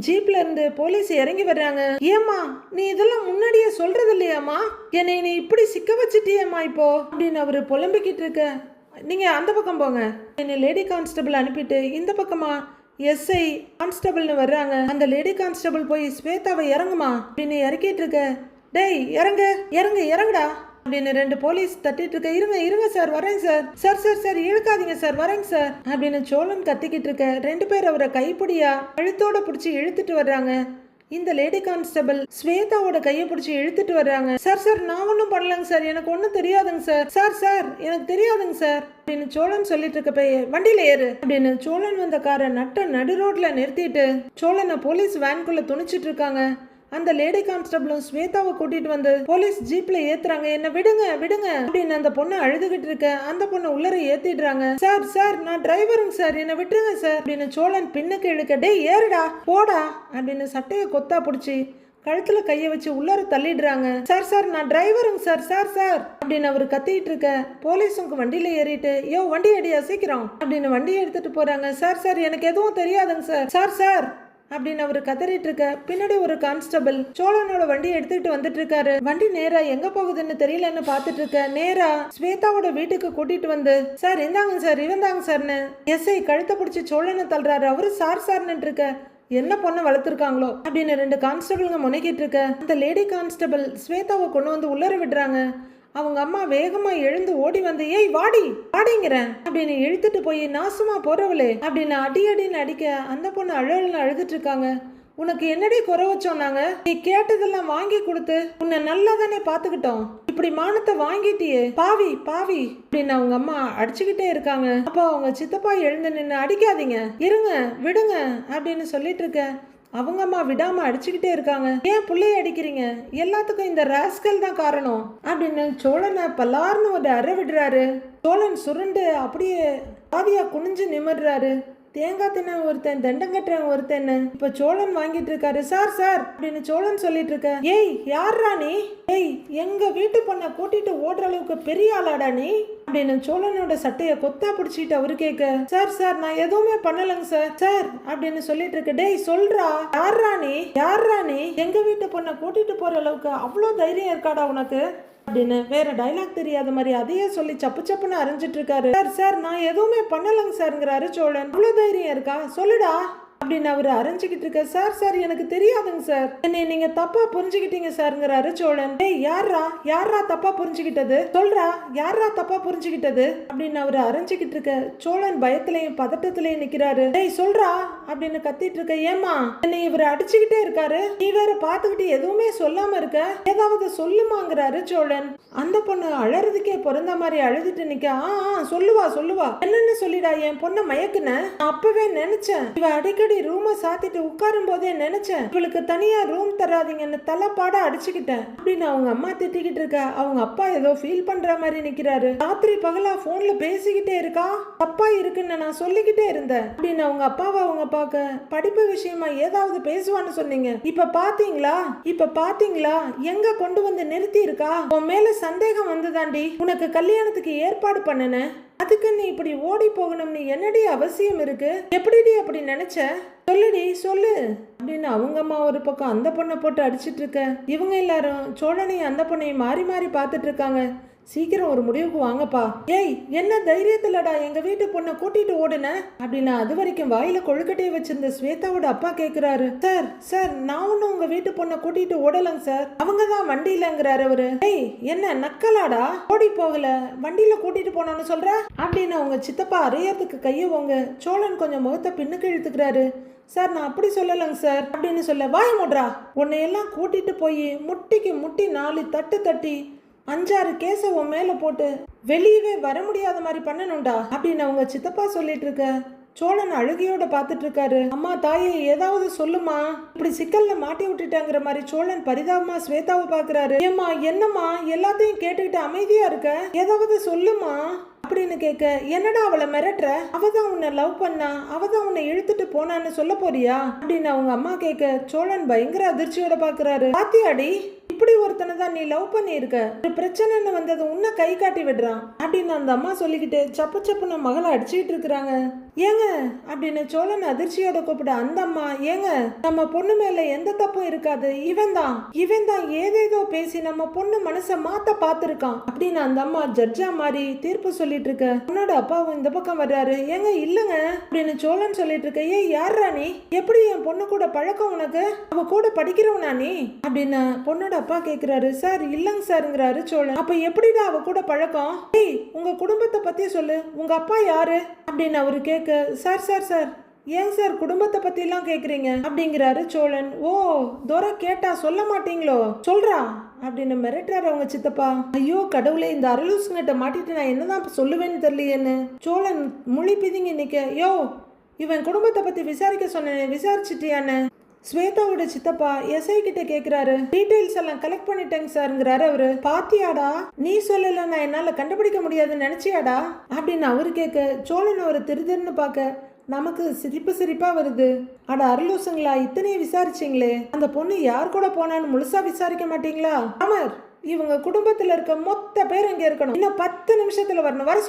ஜீப்ல இருந்து போலீஸ் இறங்கி வர்றாங்க. ஏமா நீ இதெல்லாம் முன்னாடியே சொல்றது இல்லையாமா, என்னை நீ இப்படி சிக்க வச்சுட்டியம்மா இப்போ அப்படின்னு அவரு புலம்பிக்கிட்டு இருக்க. நீங்க அந்த பக்கம் போங்க. என்ன லேடி கான்ஸ்டபிள் அனுப்பிட்டு இந்த பக்கமா எஸ்ஐ கான்ஸ்டபிள்னு வர்றாங்க. அந்த லேடி கான்ஸ்டபிள் போய் ஸ்வேதாவை இறங்குமா அப்படின்னு இறக்கிட்டு இருக்க. டேய் இறங்கு இறங்கு இறங்குடா அப்படின்னு 2 போலீஸ் தட்டிட்டு இருக்க. இருங்க இருங்க சார் வரேங்க சார். சார் சார் சார் இழுக்காதீங்க சார் வரேங்க சார் அப்படின்னு சோழன் கத்திக்கிட்டு இருக்க. 2 பேர் அவரை கைப்பிடியா கழுத்தோட பிடிச்சி இழுத்துட்டு வர்றாங்க. இந்த லேடி கான்ஸ்டபிள் ஸ்வேதாவோட கையை பிடிச்சி இழுத்துட்டு வர்றாங்க. சார் சார் நான் ஒன்றும் பண்ணலங்க சார், எனக்கு ஒன்றும் தெரியாதுங்க சார். சார் சார் எனக்கு தெரியாதுங்க சார் அப்படின்னு சோழன் சொல்லிட்டு இருக்க. போய் வண்டியில ஏறு அப்படின்னு சோழன் வந்த காரை நடு ரோட்ல நிறுத்திட்டு சோழனை போலீஸ் வேன்குள்ள துணிச்சிட்டு இருக்காங்க. அந்த லேடி கான்ஸ்டபிளும் ஸ்வேதாவை கூட்டிட்டு வந்து போலீஸ் ஜீப்ல ஏத்துறாங்க. என்ன விடுங்க விடுங்க அப்படின்னு அந்த பொண்ணு அழுதுகிட்டு இருக்க. அந்த பொண்ணு உள்ளர ஏத்திடுறாங்க. சார் சார் நான் டிரைவருங்க சார், என்ன விட்டுருங்க சார் அப்படின்னு சோழன் பின்னுக்கு இழுக்க. டேய் ஏறுடா போடா அப்படின்னு சட்டையை கொத்தா பிடிச்சி கழுத்துல கைய வச்சு உள்ளர தள்ளிடுறாங்க. சார் சார் நான் டிரைவருங்க சார், சார் சார் அப்படின்னு அவர் கத்திட்டு இருக்க. போலீஸுங்க வண்டியில ஏறிட்டு யோ வண்டி அடியா சீக்கிரம் அப்படின்னு வண்டியை எடுத்துட்டு போறாங்க. சார் சார் எனக்கு எதுவும் தெரியாதுங்க சார், சார் சார் அப்படின்னு அவரு கதறிட்டு இருக்க. பின்னாடி ஒரு கான்ஸ்டபிள் சோழனோட வண்டி எடுத்துட்டு வந்துட்டு இருக்காரு. வண்டி நேரா எங்க போகுதுன்னு தெரியலன்னு பாத்துட்டு இருக்க. நேரா ஸ்வேதாவோட வீட்டுக்கு கூட்டிட்டு வந்து சார் இந்தாங்க சார் இவன் தாங்க சார்னு எஸ்ஐ கழுத்தை பிடிச்சி சோழனை தள்ளுறாரு. அவரு சார் சார்னு இருக்க. என்ன பொண்ணை வளர்த்துருக்காங்களோ அப்படின்னு 2 கான்ஸ்டபிள்ங்க முனைக்கிட்டு இருக்க. அந்த லேடி கான்ஸ்டபிள் ஸ்வேதாவை கொண்டு வந்து உள்ளர விடுறாங்க. அவங்க அம்மா வேகமா எழுந்து ஓடி வந்து ஏய் வாடி வாடிங்கிறேன் அப்படின்னு இழுத்துட்டு போய் நாசமா போறவளே அப்படின்னு அடி அடின்னு அடிக்க. அந்த பொண்ணு அழுன்னு அழுதுட்டு இருக்காங்க. உனக்கு என்னடி குறை வச்சோம் நாங்க? நீ கேட்டதெல்லாம் வாங்கி கொடுத்து உன்னை நல்லா தானே பாத்துக்கிட்டோம், இப்படி மானத்தை வாங்கிட்டியே பாவி பாவி அப்படின்னு அவங்க அம்மா அடிச்சுக்கிட்டே இருக்காங்க. அப்போ அவங்க சித்தப்பா எழுந்து நின்று அடிக்காதீங்க இருங்க விடுங்க அப்படின்னு சொல்லிட்டு இருக்க. அவங்க அம்மா விடாம அடிச்சுக்கிட்டே இருக்காங்க. ஏன் புள்ளைய அடிக்கிறீங்க, எல்லாத்துக்கும் இந்த ராஸ்கல் தான் காரணம் அப்படின்னு சோழனை பல்லார்னு ஒரு அறை விடுறாரு. சோழன் சுருண்டு அப்படியே பாதியா குனிஞ்சு நிமிடுறாரு. தேங்காய் தின்ன ஒருத்தன் தண்டங்கட்டுறன் ஒருத்தன் இப்ப சோழன் வாங்கிட்டு இருக்காரு. சார் சார் அப்படின்னு சோழன் சொல்லிட்டு இருக்க. ஏய் யார்ரா நீ? ஏய் எங்க வீட்டு பொண்ணை கூட்டிட்டு ஓடுற அளவுக்கு பெரிய ஆளாடா நீ அப்படின்னு சோழனோட சட்டைய கொத்தா பிடிச்சிட்டு அவரு கேட்க. சார் சார் நான் எதுவுமே பண்ணலங்க சார், சார் அப்படின்னு சொல்லிட்டு இருக்க. டேய் சொல்றா யார்ரா நீ எங்க வீட்டு பொண்ணை கூட்டிட்டு போற அளவுக்கு அவ்வளோ தைரியம் இருக்காடா உனக்கு அப்படின்னு வேற டைலாக் தெரியாத மாதிரி அதையே சொல்லி சப்பு சப்புன்னு அரைஞ்சிட்டு இருக்காரு. சார் சார் நான் எதுவுமே பண்ணலங்க சார்ங்கிறாரு சோழன். அவ்வளவு தைரியம் இருக்கா சொல்லுடா அப்படின்னு அவரு அரைஞ்சுக்கிட்டு இருக்க. சார் சார் எனக்கு தெரியாதுங்க சார், என்னை நீங்க தப்பா புரிஞ்சுக்கிட்டீங்க சார்ங்கிறாரு சோழன். டேய் யாரா தப்பா புரிஞ்சுக்கிட்டது சொல்றா, யாரா தப்பா புரிஞ்சுக்கிட்டது அப்படின்னு அவரு அரைஞ்சுக்கிட்டு இருக்க. சோழன் பயத்திலையும் பதட்டத்திலையும் நிக்கிறாரு. டேய் சொல்றா அப்படின்னு கத்திட்டு இருக்க. ஏமா என்னை இவரு அடிச்சுக்கிட்டே இருக்காரு, நீ வேற பாத்துக்கிட்டு எதுவுமே சொல்லாம இருக்க, ஏதாவது சொல்லுமாங்கிறாரு சோழன். அந்த பொண்ணு அழறதுக்கே பிறந்த மாதிரி அழுதுட்டு நிக்க. சொல்லுவா என்னன்னு சொல்லிடா, என் பொண்ணை மயக்குன அப்பவே நினைச்சேன், இவ அடிக்கடி ரூமை சாத்திட்டு உட்காரும் போதே நினைச்சேன் இவளுக்கு தனியா ரூம் தராதீங்கன்னு தலைப்பாட அடிச்சுக்கிட்டேன் அப்படின்னு அவங்க அம்மா திட்டிக்கிட்டு இருக்க. அவங்க அப்பா ஏதோ ஃபீல் பண்ற மாதிரி நிக்கிறாரு. ராத்திரி பகலா போன்ல பேசிக்கிட்டே இருக்கா, தப்பா இருக்குன்னு நான் சொல்லிக்கிட்டே இருந்தேன் அப்படின்னு அவங்க அப்பாவை அவங்க பார்க்க. படிப்பு விஷயமா ஏதாவது பேசுவான்னு சொன்னீங்க, இப்ப பாத்தீங்களா எங்க கொண்டு வந்து நிறுத்தி இருக்கா. உன் மேல சந்தேகம் வந்துதாண்டி உனக்கு கல்யாணத்துக்கு ஏற்பாடு பண்ணன, அதுக்கு நீ இப்படி ஓடி போகணும்னு என்னடி அவசியம் இருக்கு, எப்படிடி அப்படி நினைச்ச சொல்லுடி சொல்லு அப்படின்னு அவங்க அம்மா ஒரு பக்கம் அந்த பொண்ணை போட்டு அடிச்சிட்டு இருக்க. இவங்க எல்லாரும் சோழனையும் அந்த பொண்ணையும் மாறி மாறி பார்த்துட்டு இருக்காங்க. சீக்கிரம் ஒரு முடிவுக்கு வாங்கப்பா. ஏய் என்ன தைரியத்துலடா எங்க வீட்டு பொண்ணை கூட்டிட்டு ஓடுன அப்படின்னு அது வரைக்கும் வாயில கொழுக்கட்டையை வச்சிருந்த ஸ்வேதாவோட அப்பா கேக்குறாரு. சார் சார் நான் ஒன்னும் உங்க வீட்டு பொண்ணை கூட்டிட்டு ஓடலங்க சார், அவங்கதான் வண்டியிலங்கிறாரு அவரு. ஏய் என்ன நக்கலாடா, ஓடி போகல வண்டியில கூட்டிட்டு போனோன்னு சொல்ற அப்படின்னு அவங்க சித்தப்பா அறையறதுக்கு கையவங்க. சோழன் கொஞ்சம் முகத்தை பின்னுக்கு இழுத்துக்கிறாரு. சார் நான் அப்படி சொல்லலங்க சார் அப்படின்னு சொல்ல. வாய மூடுறா, உன்னையெல்லாம் கூட்டிட்டு போய் முட்டிக்கு முட்டி 4 தட்டு தட்டி 5-6 கேஸ உன் மேல போட்டு வெளியவே வர முடியாத மாதிரி பண்ணணும்டா அப்படின்னு அவங்க சித்தப்பா சொல்லிட்டு இருக்க. சோழன் அழுகையோட பாத்துட்டு இருக்காரு. அம்மா தாயே ஏதாவது சொல்லுமா, இப்படி சிக்கல்ல மாட்டி விட்டுட்டாங்கிற மாதிரி சோழன் பரிதாபமா ஸ்வேதாவை பாக்குறாரு. ஏம்மா என்னம்மா எல்லாத்தையும் கேட்டுக்கிட்டு அமைதியா இருக்க, ஏதாவது சொல்லுமா அப்படின்னு கேட்க. என்னடா அவளை மிரட்டுற, அவதான் உன்னை லவ் பண்ணா, அவதான் உன்னை இழுத்துட்டு போனான்னு சொல்ல போறியா அப்படின்னு அவங்க அம்மா கேட்க. சோழன் பயங்கர அதிர்ச்சியோட பாக்குறாரு. பாத்தியாடி இப்படி ஒருத்தனை தான் நீ லவ் பண்ணி இருக்க, ஒரு பிரச்சனைன்னு வந்தது உன்னை கை காட்டி விடுறான் அப்படின்னு அந்த அம்மா சொல்லிக்கிட்டு சப்பு சப்புன்னு மகளை அடிச்சுக்கிட்டு இருக்கிறாங்க. ஏங்க அப்படின்னு சோழன் அதிர்ச்சியோட கூப்பிட அந்த அம்மா, ஏங்க நம்ம பொண்ணு மேல எந்த தப்பும் இருக்காது, இவன் தான் ஏதேதோ பேசி நம்ம பொண்ணு மனசை மாத்த பாத்துருக்கான் அப்படின்னு அந்த அம்மா ஜட்ஜா மாதிரி தீர்ப்பு சொல்லிட்டு இருக்க, உன்னோட அப்பாவும் இந்த பக்கம் வர்றாரு. ஏங்க இல்லங்க அப்படின்னு சோழன் சொல்லிட்டு இருக்க, ஏய் யாரா நீ, எப்படி என் பொண்ணு கூட பழக்கம் உனக்கு, அவ கூட படிக்கிறவனா நீ அப்படின்னு பொண்ணோட அப்பா கேக்குறாரு. சார் இல்லங்க சார்ங்கிறாரு சோழன். அப்ப எப்படிடா அவ கூட பழக்கம், ஏய் உங்க குடும்பத்தை பத்தி சொல்லு, உங்க அப்பா யாரு அப்படின்னு அவரு கேட்க, சார் சார் சார் ஏன் சார் குடும்பத்தை பத்தி எல்லாம் கேக்குறீங்க அப்படிங்கிறாரு சோழன். ஓ தோரா கேட்டா சொல்ல மாட்டீங்களோ, சொல்றா அப்படின்னு மிரட்டுறாரு அவங்க சித்தப்பா. ஐயோ கடவுளே, இந்த அரலூசுங்கிட்ட மாட்டிட்டு நான் என்னதான் சொல்லுவேன்னு தெரியலையேன்னு சோழன் மொழி பிதிங்கி நிக்க, யோ இவன் குடும்பத்தை பத்தி விசாரிக்க சொன்னேன், விசாரிச்சிட்டியான்னு ஸ்வேதாவோட சித்தப்பா எஸ்ஐ கிட்ட கேக்குறாரு. டீடைல்ஸ் எல்லாம் கலெக்ட் பண்ணிட்டேங்க சார்ங்கிறாரு அவரு. பாத்தியாடா, நீ சொல்லல நான் என்னால கண்டுபிடிக்க முடியாதுன்னு நினைச்சியாடா அப்படின்னு அவரு கேட்க, சோழன் அவரை திருதிருன்னு பார்க்க நமக்கு சிரிப்பா வருது. அட அருளூசுங்களா, இத்தனையும் விசாரிச்சிங்களே, அந்த பொண்ணு யார் கூட போனான்னு முழுசா விசாரிக்க மாட்டீங்களா? அமர், இவங்க குடும்பத்துல இருக்க மொத்த பேர் இங்க இருக்கணும், இன்னும் 10 நிமிஷத்துல வரணும், வர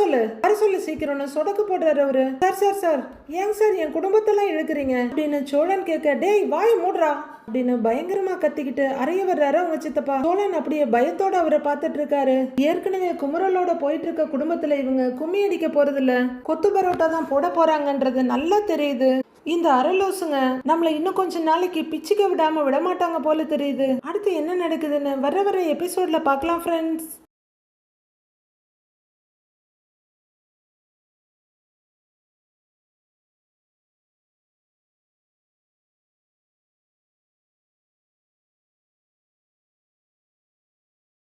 சொல்லு சீக்கிரம்னு சொடக்கு போடுறாரு அவரு. சார் சார் சார் ஏங்க சார் என் குடும்பத்தெல்லாம் இழுக்கிறீங்க அப்படின்னு சோழன் கேட்க, டேய் வாய் மூடுறா அப்படின்னு பயங்கரமா கத்திக்கிட்டு அறைய வர்றாரு அவங்க சித்தப்பா. சோழன் அப்படியே பயத்தோட அவரை பார்த்துட்டு இருக்காரு. ஏற்கனவே குமுறலோட போயிட்டு இருக்க குடும்பத்துல இவங்க கும்மி அடிக்க போறது இல்ல, கொத்து பரோட்டா தான் போட போறாங்கன்றது நல்லா தெரியுது. இந்த அரலோசுங்க நம்மள இன்னும் கொஞ்ச நாளைக்கு பிச்சுக்க விடாம விடமாட்டாங்க போல தெரியுது. அடுத்து என்ன நடக்குதுன்னு வர எபிசோட்ல பார்க்கலாம் ஃப்ரெண்ட்ஸ்.